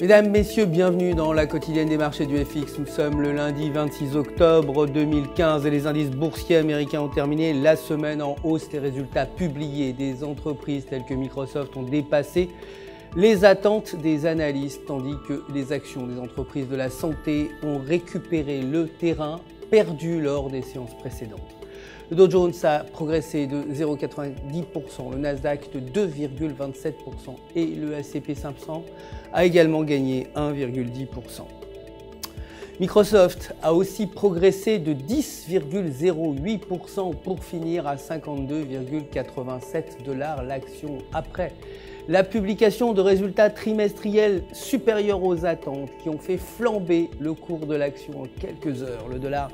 Mesdames, Messieurs, bienvenue dans la quotidienne des marchés du FX. Nous sommes le lundi 26 octobre 2015 et les indices boursiers américains ont terminé la semaine en hausse. Les résultats publiés des entreprises telles que Microsoft ont dépassé les attentes des analystes, tandis que les actions des entreprises de la santé ont récupéré le terrain perdu lors des séances précédentes. Le Dow Jones a progressé de 0,90%, le Nasdaq de 2,27% et le S&P 500 a également gagné 1,10%. Microsoft a aussi progressé de 10,08% pour finir à 52,87 $ l'action après la publication de résultats trimestriels supérieurs aux attentes qui ont fait flamber le cours de l'action en quelques heures. Le dollar,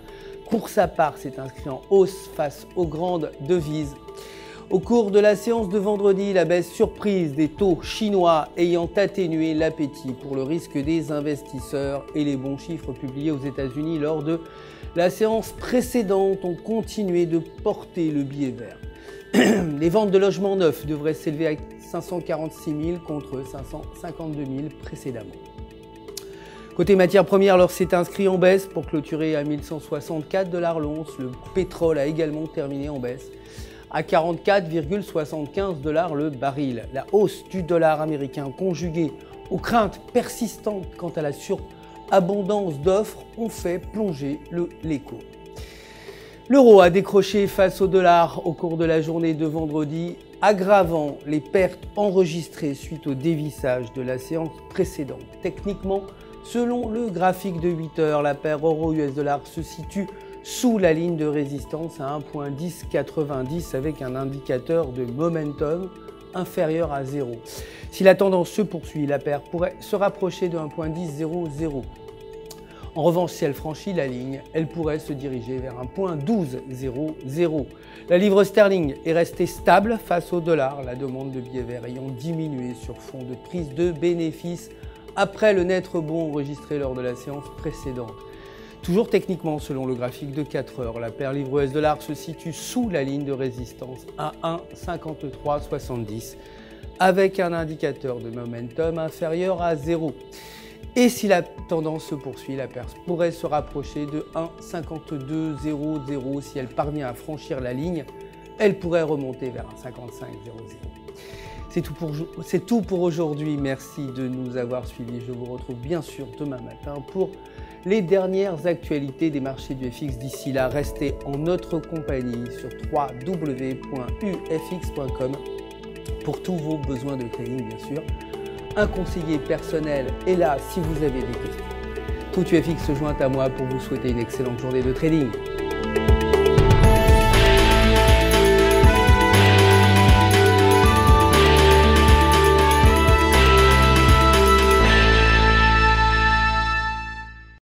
pour sa part, s'est inscrit en hausse face aux grandes devises. Au cours de la séance de vendredi, la baisse surprise des taux chinois ayant atténué l'appétit pour le risque des investisseurs et les bons chiffres publiés aux États-Unis lors de la séance précédente ont continué de porter le billet vert. Les ventes de logements neufs devraient s'élever à 546 000 contre 552 000 précédemment. Côté matières premières, l'or s'est inscrit en baisse pour clôturer à 1164 $ l'once. Le pétrole a également terminé en baisse à 44,75 $ le baril. La hausse du dollar américain conjuguée aux craintes persistantes quant à la surabondance d'offres ont fait plonger les cours. L'euro a décroché face au dollar au cours de la journée de vendredi, aggravant les pertes enregistrées suite au dévissage de la séance précédente. Techniquement, selon le graphique de 8 heures, la paire euro-US dollar se situe sous la ligne de résistance à 1,1090 avec un indicateur de momentum inférieur à 0. Si la tendance se poursuit, la paire pourrait se rapprocher de 1,1000. En revanche, si elle franchit la ligne, elle pourrait se diriger vers 1,1200. La livre sterling est restée stable face au dollar, la demande de billets verts ayant diminué sur fond de prise de bénéfices après le net rebond enregistré lors de la séance précédente. Toujours techniquement, selon le graphique de 4 heures, la paire livre US dollar se situe sous la ligne de résistance à 1,5370 avec un indicateur de momentum inférieur à 0. Et si la tendance se poursuit, la paire pourrait se rapprocher de 1,5200. Si elle parvient à franchir la ligne, elle pourrait remonter vers 1,5500. C'est tout pour aujourd'hui. Merci de nous avoir suivis. Je vous retrouve bien sûr demain matin pour les dernières actualités des marchés du FX. D'ici là, restez en notre compagnie sur www.ufx.com pour tous vos besoins de trading, bien sûr. Un conseiller personnel est là si vous avez des questions. Tout UFX se joint à moi pour vous souhaiter une excellente journée de trading.